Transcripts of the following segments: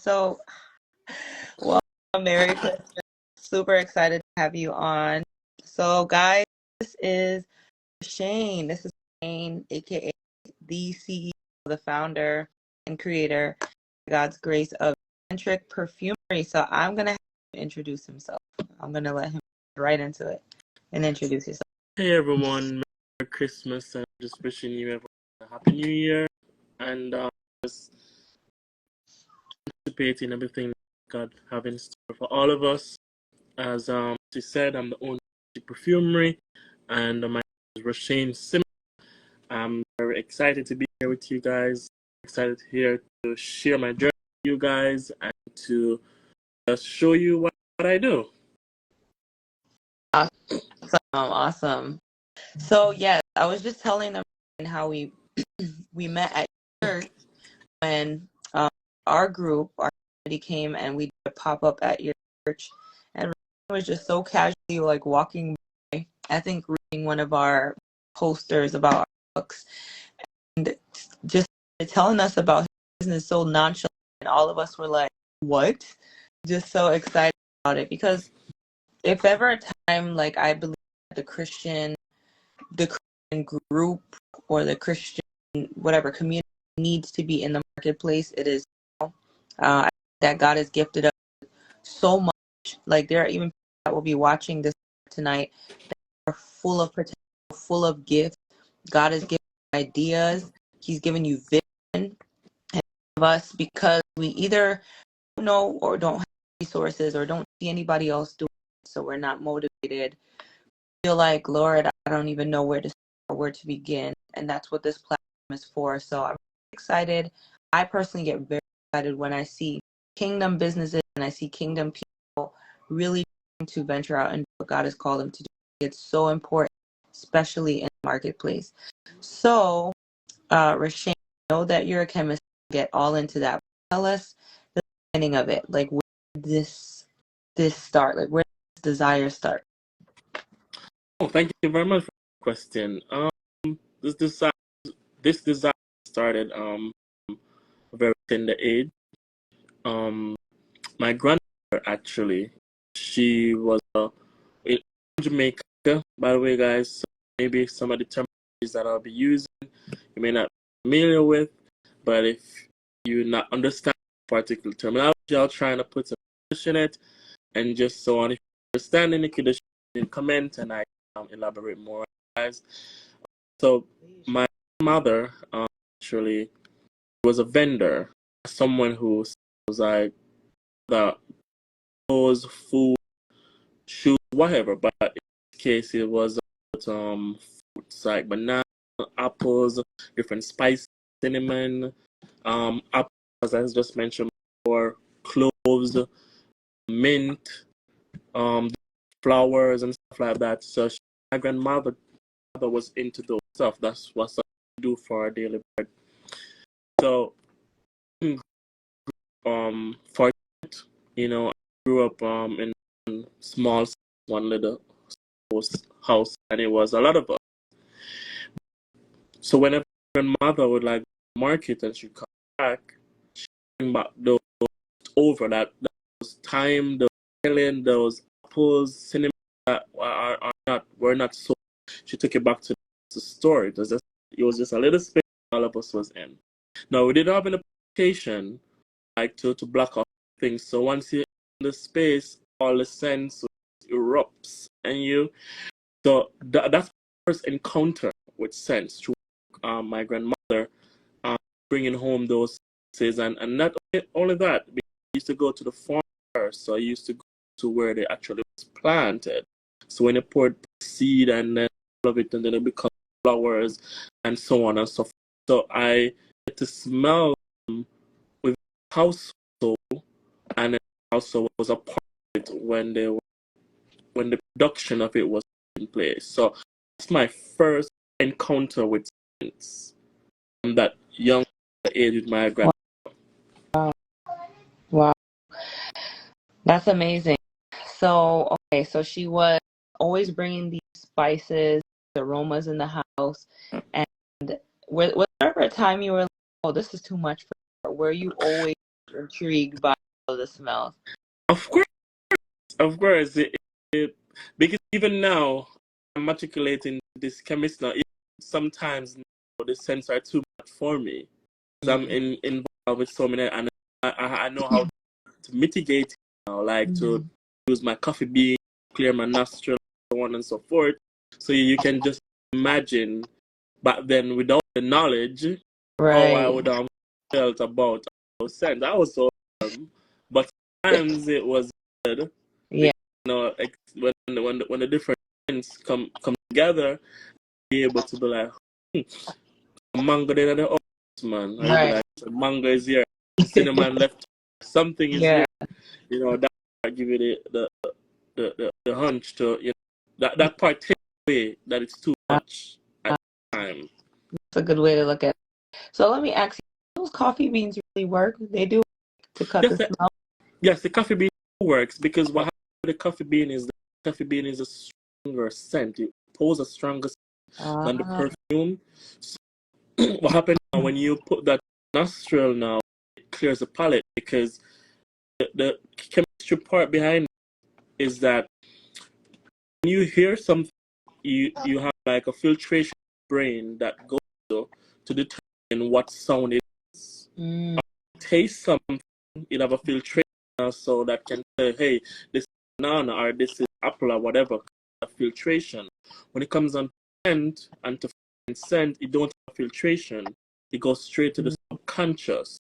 So, well, Merry Christmas. Super excited to have you on. So, guys, this is Shane. This is Shane, aka the CEO, the founder and creator, by God's grace, of Centric Perfumery. So, I'm gonna have him introduce himself. I'm gonna let him get right into it and introduce yourself. Hey everyone, Merry Christmas and just wishing you everyone a Happy New Year and just anticipating everything God have in store for all of us. As she said, I'm the owner of Perfumery and my name is Rashane Sim. I'm very excited to be here with you guys. Excited here to share my journey with you guys and to just show you what I do. Awesome. So, yes, I was just telling them how we met at church when our group, our community came and we did a pop up at your church, and it was just so casually like walking by, I think reading one of our posters about our books, and just telling us about his business so nonchalant, and all of us were like, "What?" Just so excited about it, because if ever a time, like, I believe the Christian group or the Christian whatever community needs to be in the marketplace, it is that God has gifted us so much. Like, there are even people that will be watching this tonight that are full of potential, full of gifts. God has given you ideas. He's given you vision, and of us, because we either don't know or don't have resources or don't see anybody else doing it, so we're not motivated. Feel like, Lord, I don't even know where to start or where to begin, and that's what this platform is for. So I'm excited. I personally get very excited when I see kingdom businesses and I see kingdom people really trying to venture out and do what God has called them to do. It's so important, especially in the marketplace. So, Rashane, I know that you're a chemist. Get all into that. Tell us the beginning of it. Like, where did this start? Like, where did this desire start? Oh, thank you very much for the question. This desire, this desire started very tender age. Um, my grandmother actually, she was in Jamaica, by the way, guys. So maybe some of the terminologies that I'll be using you may not be familiar with, but if you not understand particular terminology, I'll try to put some English in it, and just so on. If you understand any, you can comment, and I elaborate more, guys. So my mother actually was a vendor, someone who was like the clothes, food, shoes, whatever. But in this case, it was fruits like banana, apples, different spices, cinnamon, apples, as I just mentioned before, cloves, mint, flowers and stuff like that. So my grandmother was into those stuff. That's what I do for our daily bread. So for I grew up in small one little house, and it was a lot of us. So whenever grandmother would like market and she'd come back, she'd bring back those over those thyme, those melon, those apples, cinnamon that are not were not so. She took it back to the store. It was just a little space all of us was in. Now we did have an application like to block off things. So once you're in the space, all the sense erupts, and that's my first encounter with sense through my grandmother bringing home those senses, and not only that, we used to go to the farm first, so I used to go to where they actually was planted. So when you poured seed and then all of it, and then it becomes flowers and so on and so forth. So I get to smell with household, and then also was a part of it when the production of it was in place. So that's my first encounter with science from that young age with my grandma. Wow. Wow. That's amazing. So, okay, so she was always bringing these spices, aromas in the house. And was there ever a time you were like, oh, this is too much for her? Were you always intrigued by all the smells. Of course, because even now I'm matriculating this chemist now. Sometimes the scents are too much for me. I'm involved with so many, and I know how to mitigate it now, like to use my coffee bean, clear my nostril, so on and so forth. So you can just imagine back then, without the knowledge, how I Right. would have felt about those scents. I was so but sometimes it was good. Yeah. When the different scents come together, be able to be like, mango then the man. I'll be Right. like, mango is here, cinnamon left, something is Yeah. here. That give you the hunch to that part take away that it's too much at the time. That's a good way to look at it. So let me ask you, those coffee beans really work? They do to cut the smell? Yes, the coffee bean works because what happens with the coffee bean is a stronger scent. It poses a stronger scent than the perfume. So what happens now when you put that nostril now, it clears the palate because the chemistry part behind it is that when you hear something, you have like a filtration brain that goes to determine what sound it is. Taste something, you have a filtration so that can say, hey, this is banana or this is apple or whatever. Filtration. When it comes on scent and to scent, it don't have filtration. It goes straight to the subconscious.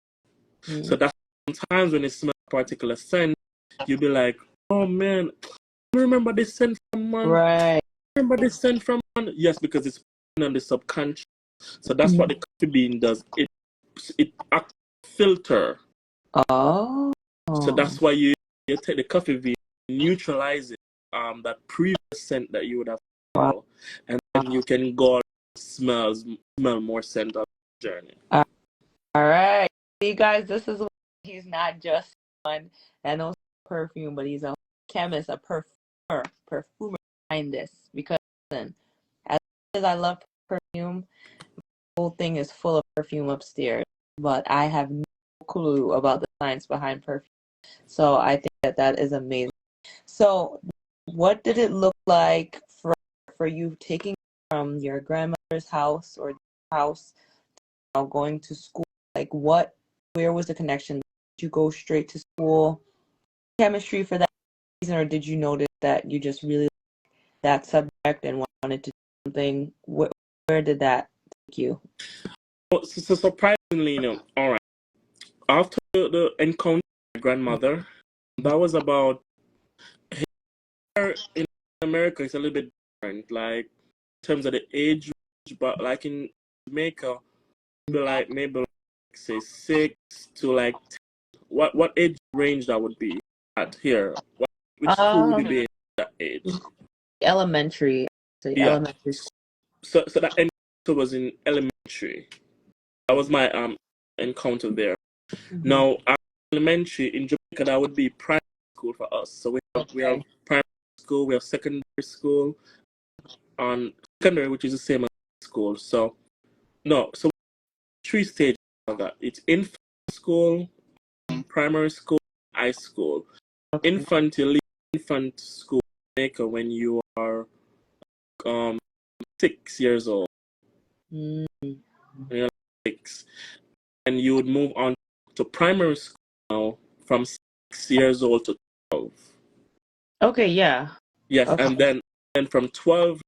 So that's sometimes when you smell a particular scent, you'll be like, oh man, I remember this scent from man. Right. Remember this scent from man? Yes, because it's on the subconscious. So that's what the coffee bean does. It acts filter. Oh. So that's why you take the coffee bean, neutralize it, that previous scent that you would have smelled, and then you can go smell more scent on the journey. All right. See, guys, this is why he's not just one that knows perfume, but he's a chemist, a perfumer behind this. Because listen, as much as I love perfume, the whole thing is full of perfume upstairs, but I have no clue about the science behind perfume. So I think that is amazing. So what did it look like for you taking from your grandmother's house or house, going to school? Like where was the connection? Did you go straight to school, chemistry for that reason, or did you notice that you just really liked that subject and wanted to do something? Where did that take you? So surprisingly, all right. After the encounter with my grandmother, that was about here in America. It's a little bit different, like in terms of the age range, but like in Jamaica, maybe like say 6 to like 10. What age range that would be at here? Which school would you be in that age? Elementary. So Yeah. elementary school. So that encounter was in elementary. That was my encounter there. Now, elementary in Jamaica, that would be primary school for us. So we have primary school, we have secondary school, and secondary, which is the same as school. So so 3 stages of that. It's infant school, primary school, high school. Infant, you leave infant school in Jamaica when you are 6 years old. When you're 6, and you would move on to primary school now from 6 years old to 12. Okay, yeah. Yes, Okay. and then from 12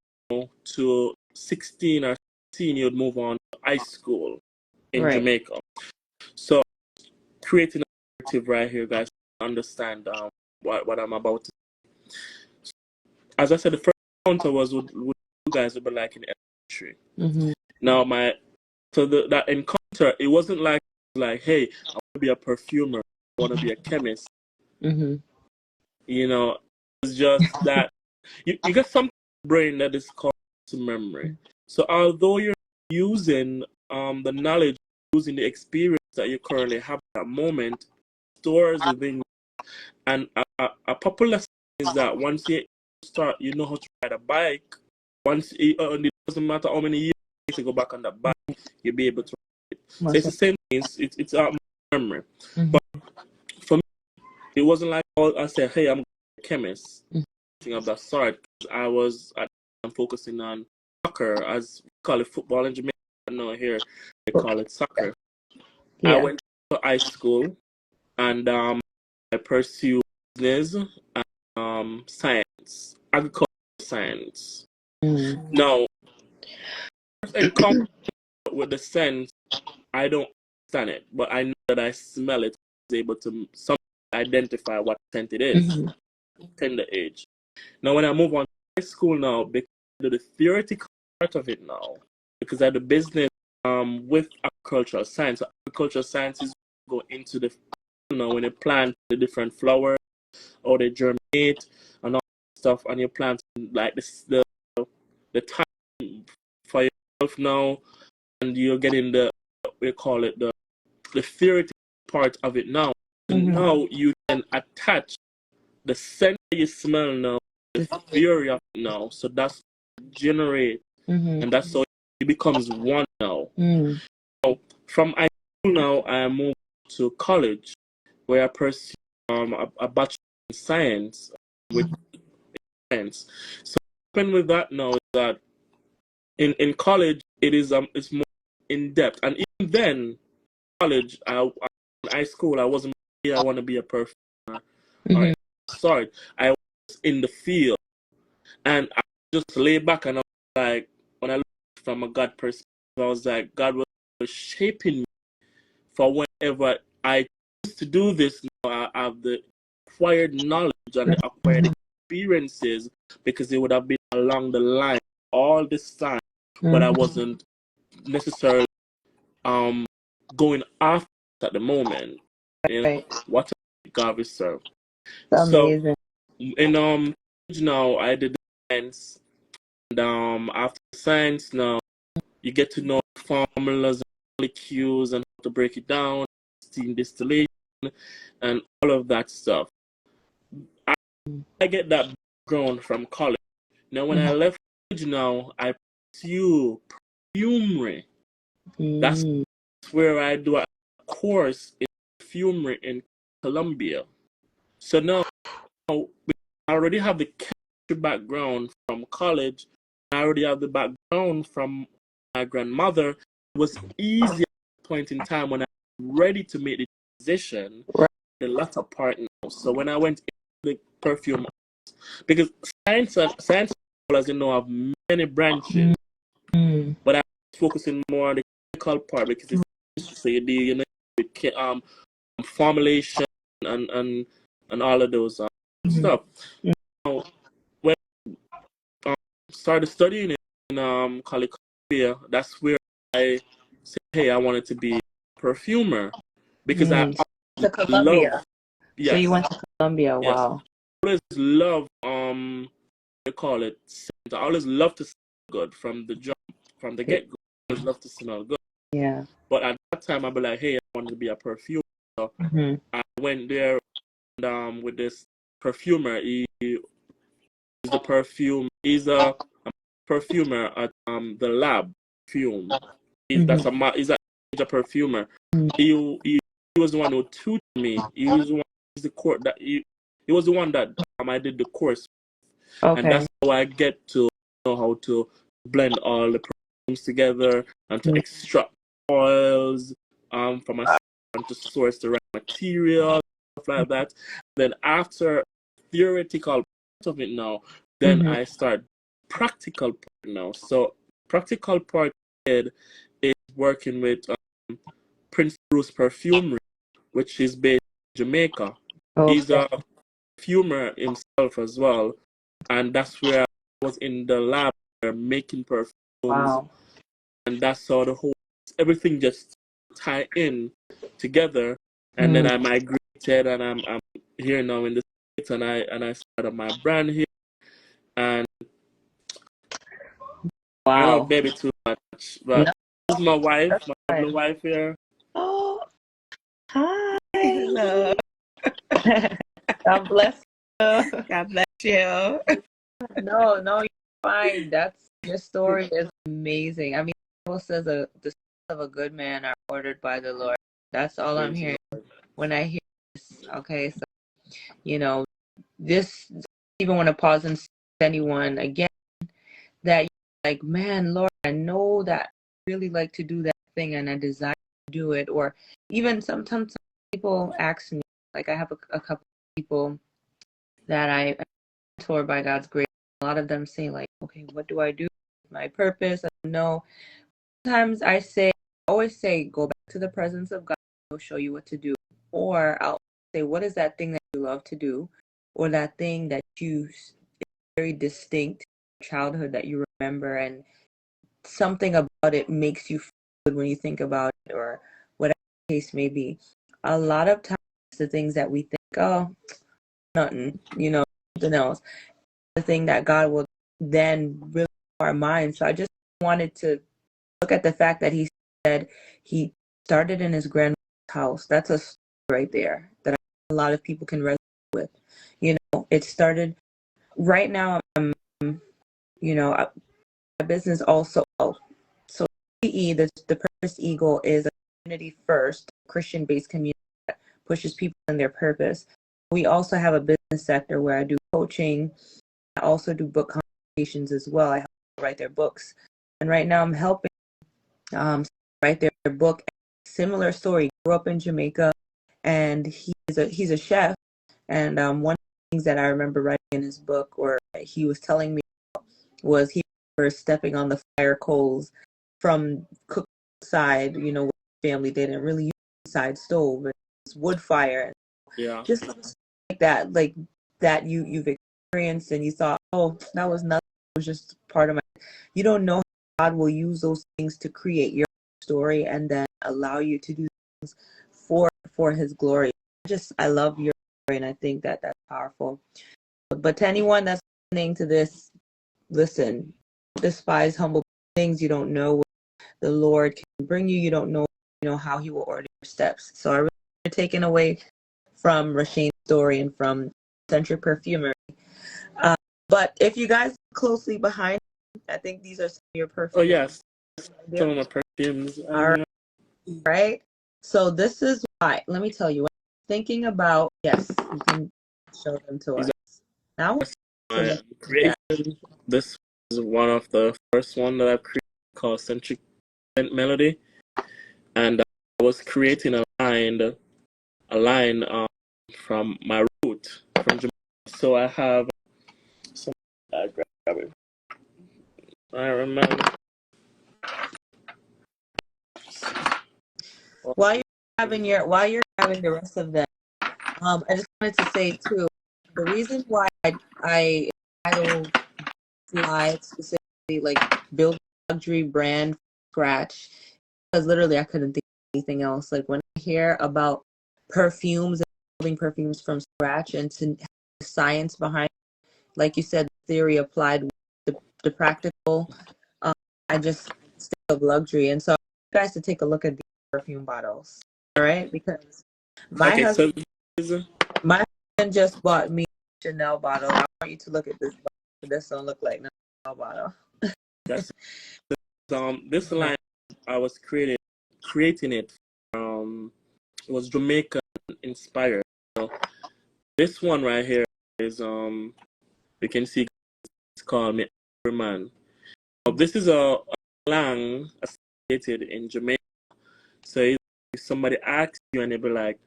to 16 or 17, you'd move on to high school in Jamaica. So creating a narrative right here, guys, to understand what I'm about to say. So, as I said, the first encounter was with you guys would be like in elementary. Now that encounter, it wasn't like hey, I want to be a perfumer, I want to be a chemist. It's just that you got something in your brain that is called memory. So although you're using the knowledge, using the experience that you currently have at that moment, stores within you. And a popular thing is that once you start, you know how to ride a bike. It doesn't matter how many years to go back on that bike, you'll be able to ride it. So it's the same thing. It's memory. But for me, it wasn't like I said, hey, I'm a chemist, Mhm. thing of that sort. 'Cause I'm focusing on soccer, as we call it football in Jamaica. I know here they call it soccer. I Yeah. went to high school and I pursued business and science, agricultural science. Mm. Now, first encounter with the sense, I don't understand it, but I know that I smell it. I was able to identify what scent it is. Mhm. Tender age. Now, when I move on to high school now, because I do the theoretical part of it now, because I do business with agricultural science. So agricultural sciences go into the when you plant the different flowers or they germinate and all that stuff, and you plant like this the time for yourself now, and you're getting the we call it the theoretical part of it now. So Mhm. now you can attach the scent that you smell now, the theory of it now. So that's generate, Mhm. and that's how it becomes one now. Mm. So from high school now, I moved to college where I pursue a bachelor in science with science. So what happened with that now is that in college it's more in depth, and even then college in high school I wasn't I want to be a performer or Mhm. sorry I was in the field. And I just lay back and I was like, when I looked from a God perspective, I was like, God was shaping me for whenever I choose to do this. Now I have the acquired knowledge and the acquired Mhm. experiences because it would have been along the line all this time, but I Mhm. wasn't necessarily um going after at the moment. You know, Right. what God we serve. It's So amazing. in now I did the science. And after science now you get to know formulas and molecules and how to break it down, steam distillation and all of that stuff. I, I get that background from college. Now when I Mhm. left college now I pursue perfumery. That's Mm. where I do a course in perfumery in Colombia. So now I already have the chemistry background from college. I already have the background from my grandmother. It was easy at that point in time when I was ready to make the transition, Right. the latter part now. So when I went into the perfume, because science, as you know, have many branches, Mm. but I'm focusing more on the chemical part because it's so you do, with formulation and all of those Mhm. stuff. Now, when um, started studying in California, that's where I said, hey, I wanted to be a perfumer because I Mm. To love, Colombia. So you yes, went to Colombia. yes, Wow. I always love they call it scent. I always love to smell good from the jump, from the Yeah. get go. I always love to smell good. Yeah. But at that time, I'd be like, hey, I wanted to be a perfumer. So Mhm. I went there and, with this perfumer. He's the perfume. He's a perfumer at the lab perfume. Mhm. He's a perfumer. Mm. He was the one who tutored me. He was the one he was the one that I did the course, and Okay. that's how I get to know how to blend all the perfumes together and to Mm. extract oils from a and to source the right material, stuff like that. Then after theoretical part of it now, then Mhm. I start practical part now. So practical part is working with Prince Bruce Perfumery, which is based in Jamaica. He's Okay. a perfumer himself as well, and that's where I was in the lab making perfumes, Wow. and that's how the whole everything just tie in together. And then Mm. I migrated, and I'm here now in the States, and I started my brand here. And I know Wow. baby too much, but No, this is my wife, that's my lovely fine. wife here. Oh, hi. Hello. God bless you. God bless you. No, no, you're fine. That's your story is amazing. I mean, the Bible says the steps of a good man are ordered by the Lord. That's all I'm Praise the hearing Lord. when I hear Okay, so you know, this even want to pause and say to anyone again that you're like, man, Lord, I know that I really like to do that thing and I desire to do it. Or even sometimes people ask me, like I have a couple of people that I mentor by God's grace. A lot of them say like, okay, what do I do? My purpose? I don't know. Sometimes always say, go back to the presence of God. He'll show you what to do. Or I'll say, what is that thing that you love to do? Or that thing that you very distinct childhood that you remember and something about it makes you feel good when you think about it or whatever the case may be. A lot of times the things that we think, oh, nothing, something else, the thing that God will then really our minds. So I just wanted to look at the fact that he said he started in his grandmother's house. That's a story right there that a lot of people can resonate with. It started right now. My business also. So PE, the Purpose Eagle is a community first, Christian based community that pushes people in their purpose. We also have a business sector where I do coaching. I also do book consultations as well. I help people write their books. And right now I'm helping write their book. Similar story. Grew up in Jamaica and he's a chef. And one of the things that I remember writing in his book or he was telling me was he was stepping on the fire coals from cook side, with family. They didn't really use side stove, it was wood fire. Yeah. Just like that, you've experienced and you thought, oh, that was nothing. It was just part of my. You don't know how God will use those things to create your story and then allow you to do things for His glory. I love your story, and I think that that's powerful. But to anyone that's listening to this, listen, despise humble things. You don't know what the Lord can bring you. You don't know, how He will order your steps. So I really taken away from Rashane's story and from Centric Perfumery. But if you guys look closely behind, I think these are some of your Oh perfumes. yes, some of my perfumes. All right. So this is why. Let me tell you. When I'm thinking about, yes, you can show them to us. Now, My creation. This is one of the first one that I've created called Centric Melody, and I was creating a line from my root from Jamaica. So I have some. Grab it. I remember. while you're having the rest of them, I just wanted to say too, the reason why I title slide specifically like build a luxury brand from scratch because literally I couldn't think of anything else. Like when I hear about perfumes and building perfumes from scratch and to have the science behind, like you said, the theory applied with the practical, um, I just think of luxury. And so I want you guys to take a look at these perfume bottles, all right? Because my Okay, husband, so this is my husband just bought me a Chanel bottle. I want you to look at this bottle. This don't look like no Chanel bottle. that's this line I was creating it from it was Jamaican inspired. So this one right here is you can see it's called Me Man. This is a slang associated in Jamaica. So if somebody asks you and they be like,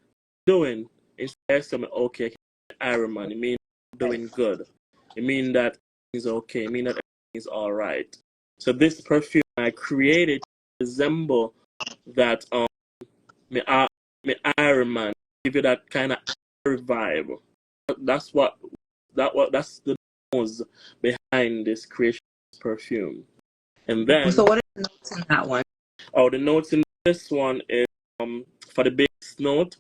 doing, instead of saying, okay, Iron Man, it means doing good. It means that it's okay. It means that everything is all right. So this perfume I created to resemble that me Iron Man, give you that kind of vibe. That's that's the nose behind this creation of perfume. And then So what are the notes in that one? the notes in this one is for the base note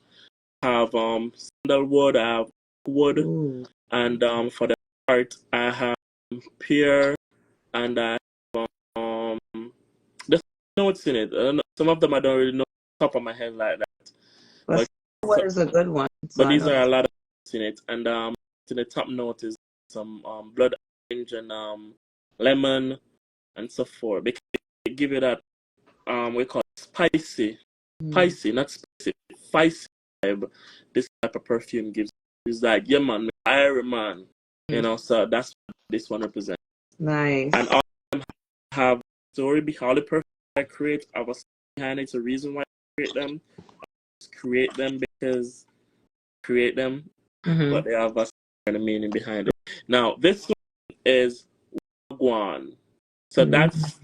have sandalwood, I have wood, Ooh. and for the heart I have pear, and I have there's notes in it. I don't know, some of them I don't really know off the top of my head like that. But But what is a good one? So but I these know. are a lot of notes in it, and to the top note is some blood orange and lemon and so forth. Because they give you that we call it spicy, Mm. spicy, not spicy, spicy vibe this type of perfume gives. It's like, yeah, man, Iron Man, you know. So that's what this one represents. Nice. And all of them have story behind the perfume I create. I was behind it. It's a reason why I create them. I just create them because I create them, but they have a certain meaning behind it. Now, this one is Wagwan. So that's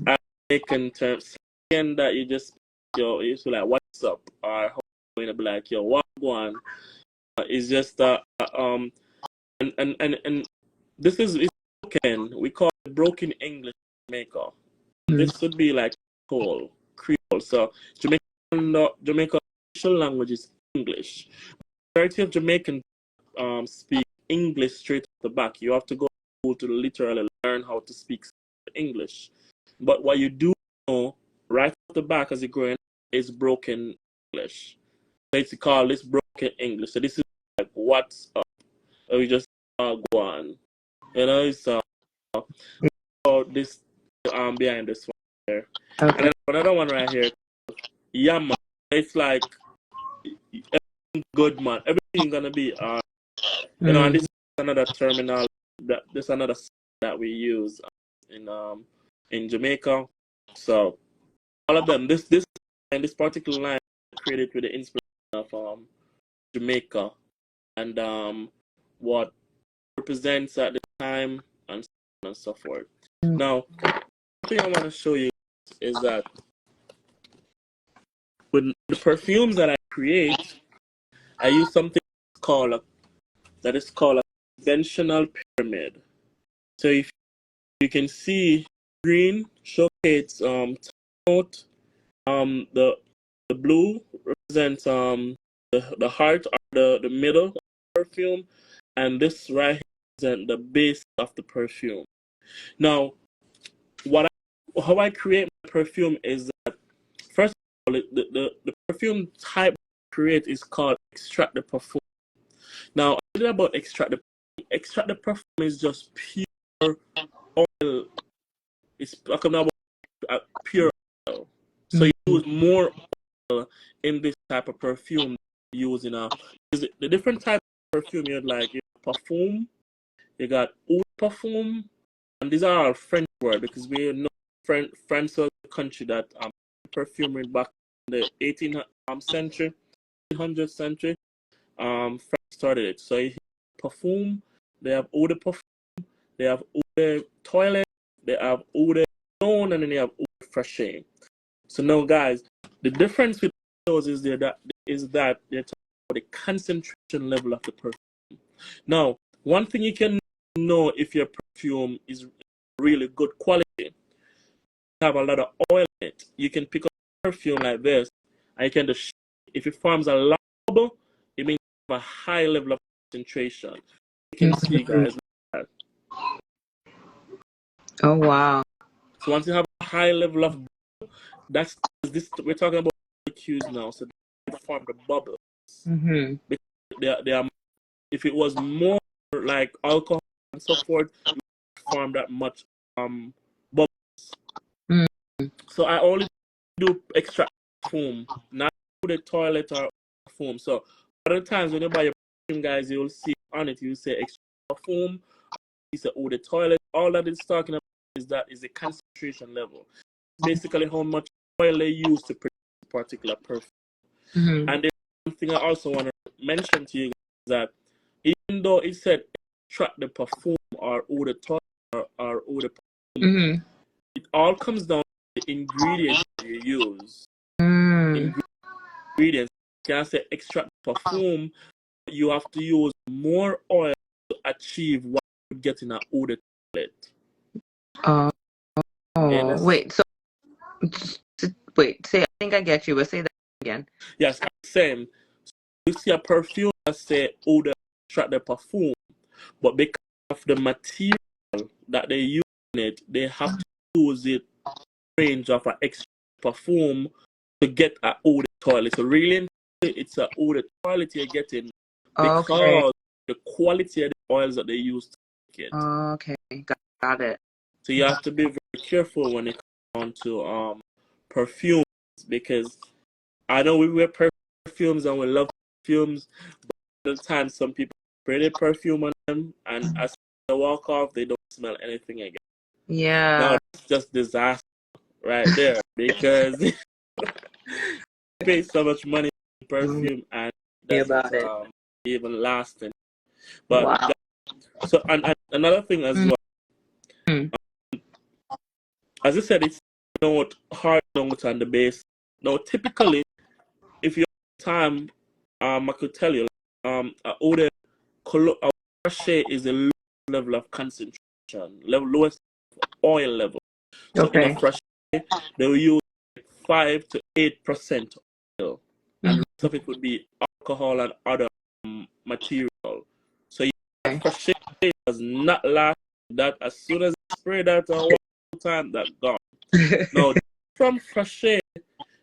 American terms. Saying that you just, yo, you used to like, what's up? Or how you be like, yo, Wagwan. It's just and this is it's broken. We call it broken English Jamaica. This would be like Creole. So Jamaica official language is English. Majority of Jamaicans speak English straight off the back. You have to go to school to literally learn how to speak English. But what you do know right off the back as you're growing is broken English. So it's called this broken English. So this is like what's up. We just go on. You know, so this behind this one here. Okay. And then another one right here. Yeah, man. It's like everything good, man. Everything gonna be you know, and this is another terminal this another that we use in Jamaica. So all of them, this and this particular line created with the inspiration of Jamaica and what represents at the time and so on and so forth. Now, one thing I want to show you is that with the perfumes that I create, I use something that is called a conventional pyramid. So if you can see, green showcase note, the blue represents the heart or the middle of the perfume, and this right here represents the base of the perfume. Now, how I create my perfume is that first of all, the perfume type I create is called extract the perfume. Now, a little about extract the perfume. Extract the perfume is just pure oil. It's talking about pure oil. So you use more oil in this type of perfume you use in the different type of perfume you like. You have parfum, you got oud parfum, and these are all French words because we know France was a country that perfumery back in the 18th century, 1800th century. France started it. So you have parfum, they have eau de parfum, they have eau de toilet, they have eau de cologne, and then they have eau de fraiche. So now, guys, the difference with those is that they're talking about the concentration level of the perfume. Now, one thing you can know if your perfume is really good quality, have a lot of oil in it. You can pick up a perfume like this, and you can just, if it forms a lot of bubble, it means you have a high level of concentration. You can see, guys. Oh wow. So once you have a high level of bubble, that's this. We're talking about cues now, so they form the bubbles. They are. If it was more like alcohol and so forth, it would form that much bubbles. So I only do extract foam, not the toilet or foam. So other times when you buy your perfume, guys, you'll see on it, you say extract foam, you say the toilet. All that it's talking about is the concentration level. Basically how much oil they use to produce a particular perfume. And the one thing I also want to mention to you is that even though it said extract the perfume or eau de toilet or eau de perfume, it all comes down to the ingredients you use. Ingredients. You can't say extract the perfume. You have to use more oil to achieve what you get in an eau de toilet. Wait. So wait. Say. I think I get you, but say that again. Yes, same. So you see a perfume that say eau de extract the perfume, but because of the material that they use in it, they have to use it range of an extra perfume to get an eau de toilet. So really, it's an eau de toilet you're getting because the quality of the oils that they use to make it. Okay, got it. So you have to be very careful when it comes to perfumes, because I know we wear perfumes and we love perfumes. But at the time, some people spray their perfume on them, and as they walk off, they don't smell anything again. Now, Yeah. that's just disaster right there because you pay so much money for perfume and it Me doesn't about it. even last. But Wow. so, and another thing as well, Mm. as I said, it's not hard note on the base. Now, typically, if you have time, I could tell you, eau de sachet is a low level of concentration, lowest oil level. So in a Okay. fresh, they will use 5 to 8% oil, and the rest of it would be alcohol and other material. So Okay. fresh does not last. That as soon as you spray that one time, that gone. Now from fresh,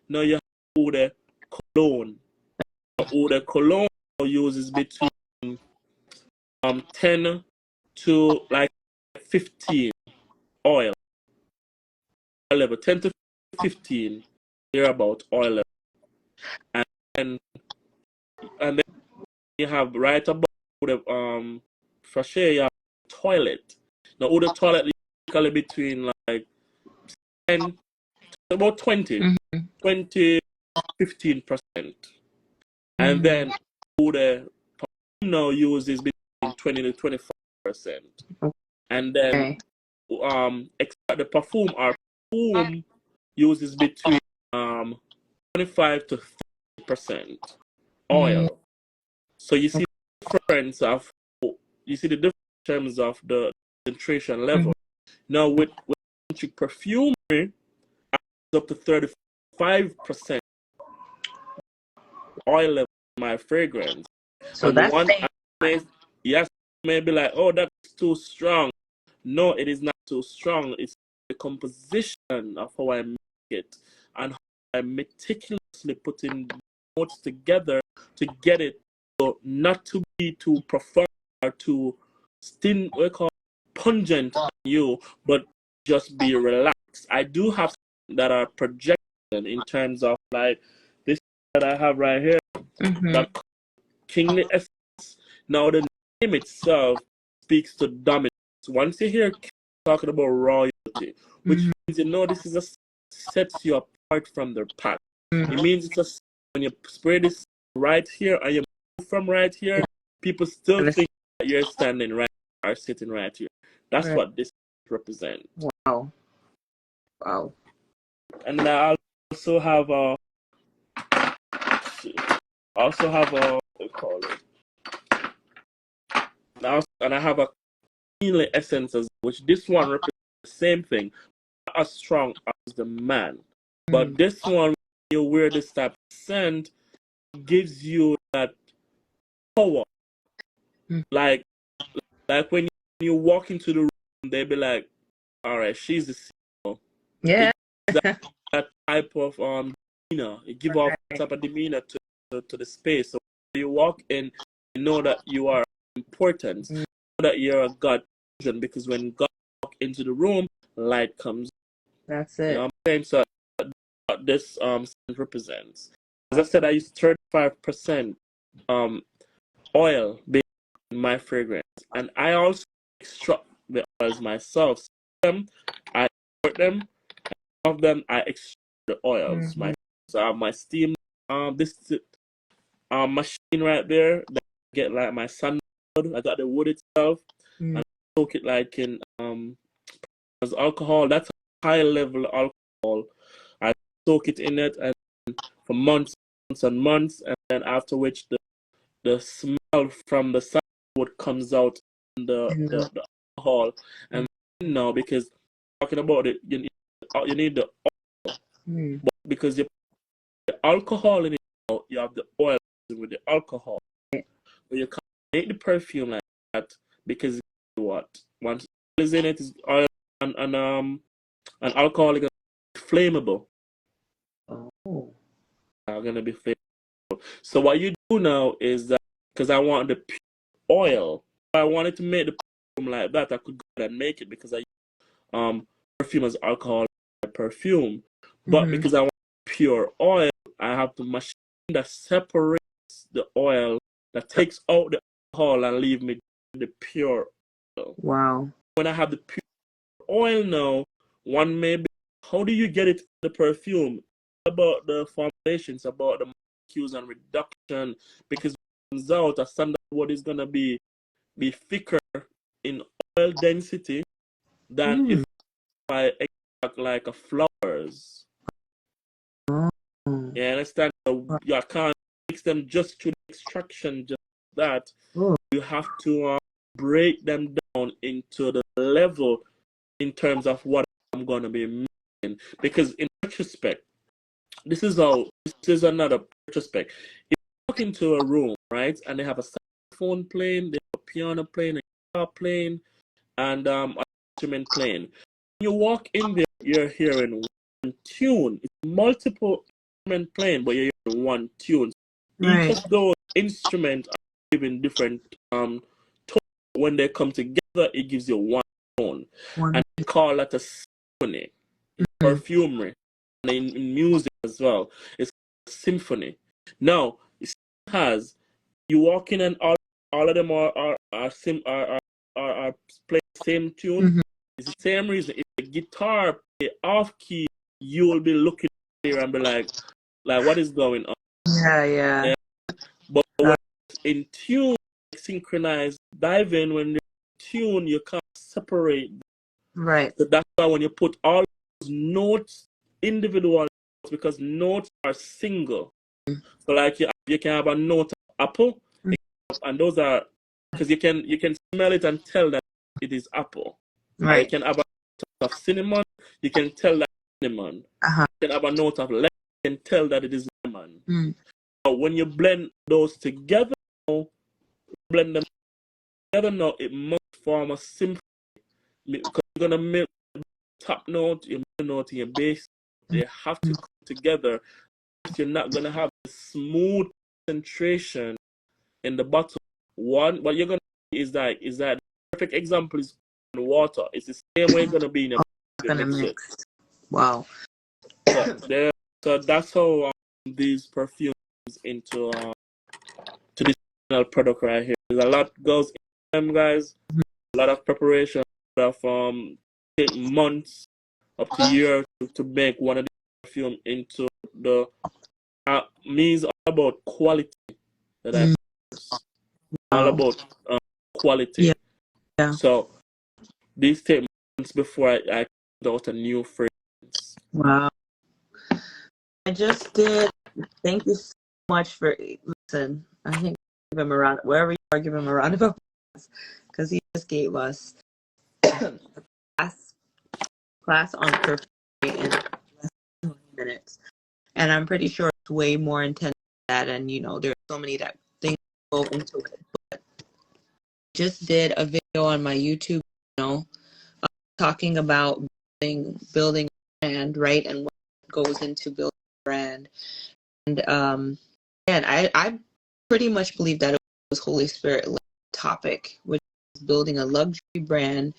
now you have eau de cologne. Eau de cologne uses between 10 to like 15 oil level, 10 to 15 about oil level. And then you have right above the fresh air, you have toilet. Now all the toilet is usually between like 10 to about 20, 20, 15%. And then all the perfume now uses between 20 to 25%. And then the perfume uses between 25 to 30% oil. So you see the difference of terms of the concentration level. Now with perfumery, it's up to 35% oil level in my fragrance. So And the that's one may be like, oh, that's too strong. No, it is not too strong. It's the composition of how I make it and how I meticulously putting notes together to get it so not to be too profound or too pungent on you, but just be relaxed. I do have some that are projected in terms of like this that I have right here, that kingly essence. Now the name itself speaks to dominance. Once you hear talking about royalty, which means you know this is a sets you apart from the pack. It means it's a when you spray this right here and you move from right here, people still think that you're standing right or sitting right here. That's what this represents. Wow. Wow. And then I also have a what do you call it? And I have a kingly essence, which this one represents the same thing, not as strong as the man. But this one, when you wear this type of scent, gives you that power. Like when you walk into the room, they be like, all right, she's the CEO. Yeah. That type of demeanor. It give off that type of demeanor to the space. So when you walk in, you know that you are important. You know that you're a God, because when God walk into the room, light comes. That's it. You know what I'm saying? So this represents. As I said, I use 35% oil in my fragrance, and I also extract the oils myself. Some I import them, of them I extract the oils. So I have my steam this machine right there that I get like my sandalwood. I got the wood itself, and I soak it like in as alcohol. That's a high level alcohol. I soak it in it and for months and months, and then after which the smell from the sandalwood comes out in the alcohol. And now, because talking about it, you need the oil, but because you put the alcohol in it, you have the oil with the alcohol. But you can't make the perfume like that because what once oil is in it is oil and alcohol is flammable. Oh. Are gonna be flammable. So what you do now is that because I want the pure oil, if I wanted to make the perfume like that, I could go ahead and make it because I perfume as alcohol perfume. But because I want pure oil, I have to machine that separates the oil that takes out the alcohol and leave me the pure oil. Wow. When I have the pure oil now, one may be, how do you get it the perfume? About the formulations, about the molecules and reduction, because it turns out a standard wood is gonna be thicker in oil density than if I extract like a flowers. Oh. You understand? So you can't mix them just through the extraction, just that. Oh. You have to break them down into the level in terms of what I'm gonna be making. Because in retrospect, this is another retrospect. If you walk into a room, right, and they have a saxophone playing, they have a piano playing, a guitar playing, and an instrument playing. When you walk in there, you're hearing one tune. It's multiple instruments playing, but you're hearing one tune. Right. Each of those instruments are giving different tones. When they come together, it gives you one tone. And they call that a symphony. Perfumery. And in music as well. It's a symphony. Now, it has, you walk in and all of them are playing the same tune. It's the same reason. If the guitar play off key, you will be looking there and be like what is going on? Yeah. But when it's in tune, synchronized, dive in when they're in tune, you can't separate. Right. So that's why when you put all those notes, individual notes, because notes are single. So like you can have a note of apple, and those are, because you can smell it and tell that it is apple. Or you can have a note of cinnamon, you can tell that cinnamon. You can have a note of lemon, you can tell that it is lemon. But when you blend those together, blend them together now, it must form a symphony. Because you're gonna make the top note, your middle note, and your bass. They have to come together. You're not gonna have a smooth concentration in the bottom. What you're gonna see is that the perfect example is in water. It's the same way it's gonna be in a mix. Wow. So that's how these perfumes into to this final product right here. There's a lot goes in them, guys. A lot of preparation. Of take months up to year to make one of the perfume into the means all about quality that I all about quality. Yeah. So these take months before I put out a new fragrance. Wow. I just did. Thank you so much for listen. I think give him a round wherever you are. Give him a round of applause because he just gave us class on perfume in less than 20 minutes, and I'm pretty sure it's way more intense than that. And there's so many things go into it. But just did a video on my YouTube channel talking about building a brand, right, and what goes into building a brand. And I pretty much believe that it was Holy Spirit topic, which is building a luxury brand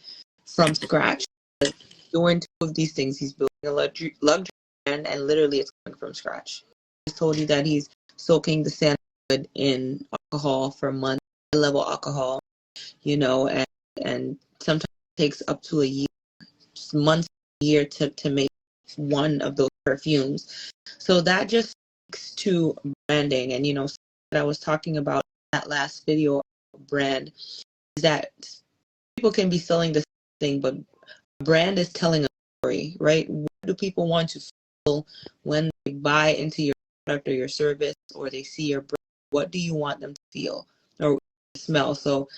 from scratch. Doing two of these things, he's building a luxury brand, and literally it's coming from scratch. He just told you that he's soaking the sandalwood in alcohol for months, high-level alcohol, and sometimes it takes up to a year, just months, a year to make one of those perfumes. So that just speaks to branding, and that I was talking about in that last video brand is that people can be selling the same thing, but a brand is telling a story, right? What do people want to feel when they buy into your product or your service, or they see your brand? What do you want them to feel or smell? So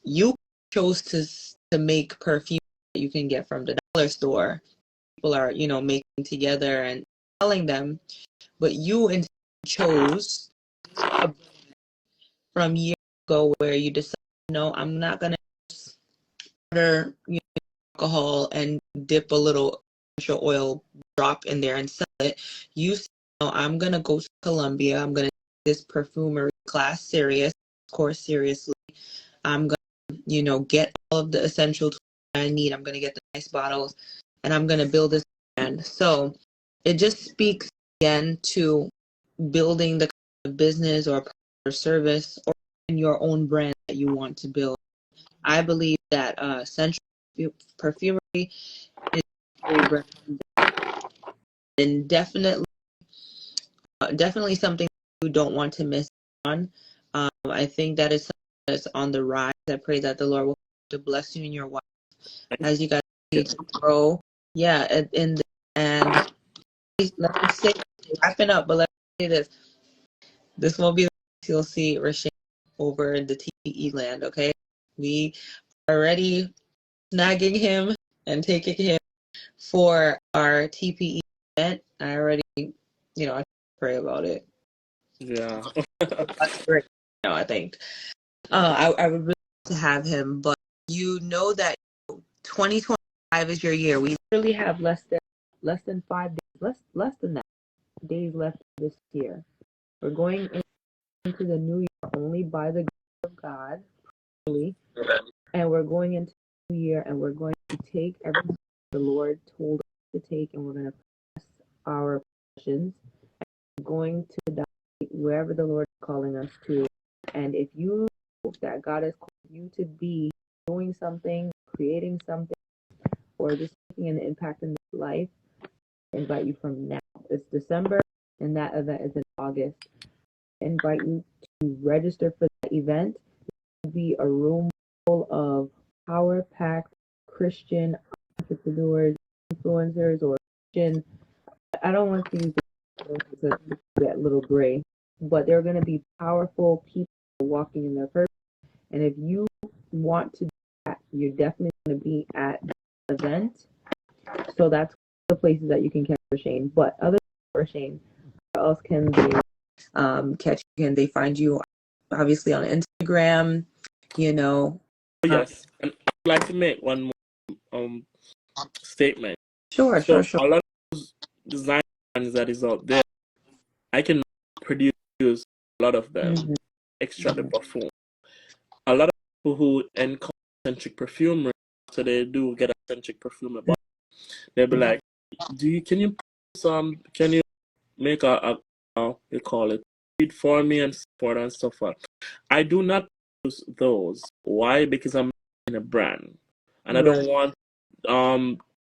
you chose to make perfume that you can get from the dollar store. People are making together and selling them, but you chose from years ago where you decided, no, I'm not gonna order alcohol and dip a little essential oil drop in there and sell it. You said, no, I'm gonna go to Columbia. I'm gonna take this perfumery class course seriously. I'm gonna get all of the essential tools I need. I'm gonna get the nice bottles, and I'm gonna build this brand. So it just speaks again to building the kind of business or or service or in your own brand that you want to build. I believe that Central Perfumery is a brand and definitely something you don't want to miss on. I think that is something that's on the rise. I pray that the Lord will to bless you and your wife as you guys need to grow. Yeah, and let me say, wrapping up, but let me say this. This won't be the last you'll see Rashawn over in the TPE land, okay? We are already snagging him and taking him for our TPE event. I already, I pray about it. Yeah. That's great. No, I think. I would really like to have him, but you know that 2025 is your year. We literally have less than 5 days, less than that days left this year. We're going into the new year only by the grace of God, really, and we're going into the new year and we're going to take everything the Lord told us to take, and we're going to pass our possessions. We're going to die wherever the Lord is calling us to. And if you know that God has called you to be doing something, creating something, or just making an impact in this life, I invite you from now. It's December, and that event is in August. I invite you to register for that event. It will be a room full of power-packed Christian entrepreneurs, influencers, or Christian. I don't want to use that little gray, but they're going to be powerful people walking in their purpose. And if you want to do that, you're definitely going to be at the event. So that's the places that you can catch Shane. But other than Shane, where else can they catch you? Can they find you? Obviously on Instagram, you know. Yes, and I'd like to make one more statement. Sure. So a lot of those design brands that is out there, I can produce a lot of them, extract the perfume. A lot of people who encounter authentic perfume, so they do get authentic perfume, but they'll be like, can you make you call it, read for me and support and stuff like. I do not use those. Why? Because I'm in a brand, and I don't want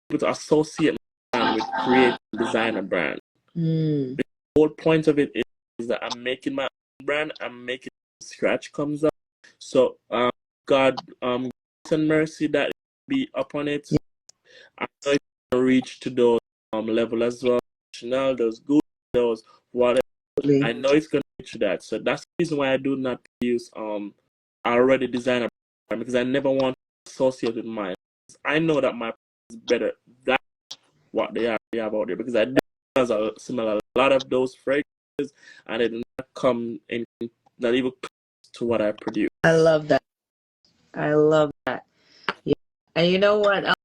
people to associate my brand with create design a brand. The whole point of it is that I'm making my own brand. I'm making scratch comes up. So God grace and mercy that be upon it. I know it can reach to those level as well. Chanel, those good, those whatever. I know it's gonna reach that. So that's the reason why I do not use already designed a brand, because I never want to associate with mine. I know that my is better than what they have out there, because I do similar a lot of those fragrances, and it did not come in not even close to what I produce. I love that. Yeah. And you know what else?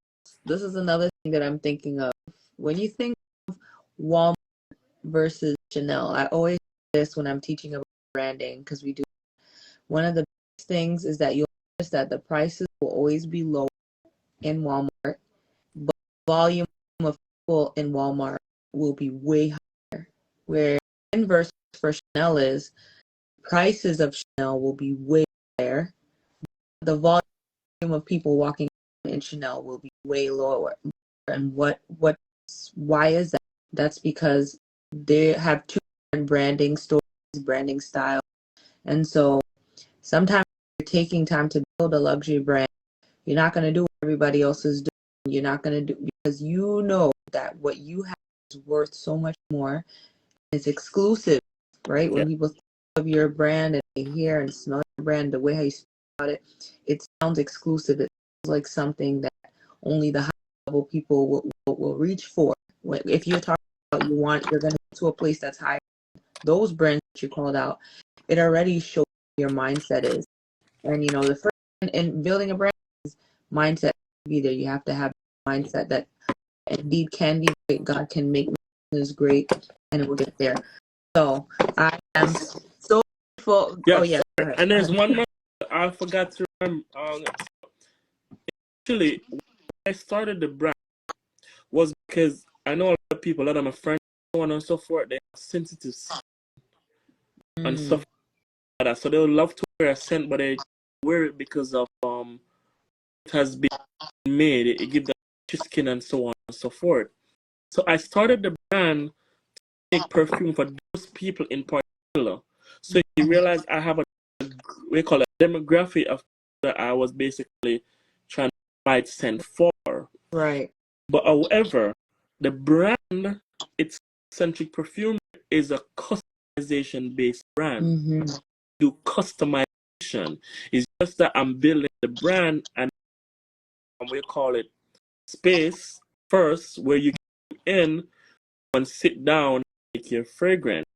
This is another thing that I'm thinking of. When you think of Walmart versus Chanel, I always say this when I'm teaching about branding, because we do. One of the biggest things is that you'll notice that the prices will always be low in Walmart, but the volume of people in Walmart will be way higher. Where inverse for Chanel is prices of Chanel will be way higher. The volume of people walking in Chanel will be way lower. And why is that? That's because they have two different branding stories, branding style. And so sometimes you're taking time to build a luxury brand. You're not going to do what everybody else is doing. You're not going to do, because you know that what you have is worth so much more. It's exclusive, right? Yeah. When people think of your brand and they hear and smell your brand, the way how you speak about it, it sounds exclusive. It sounds like something that only the high level people will reach for. If you're talking about you're going to go to a place that's higher, those brands that you called out, it already shows your mindset is. And the first in building a brand is mindset to be there. You have to have a mindset that indeed can be great. God can make business great, and it will get there. So I am so grateful. Yes. Oh yeah, go ahead. And there's one more I forgot to remember. Actually, when I started the brand was because I know a lot of people, a lot of my friends, so on and so forth, they have sensitive and stuff. that. So they would love to wear a scent, but they wear it because of it has been made. It gives them skin and so on and so forth. So I started the brand to make perfume for those people in particular. So you realize I have we call it demographic of that I was basically trying to provide scent for. Right. But however, the brand, it's centric perfume is a customization based brand. Mm-hmm. Do customization. It's just that I'm building the brand and we call it space first where you get in and sit down and make your fragrance.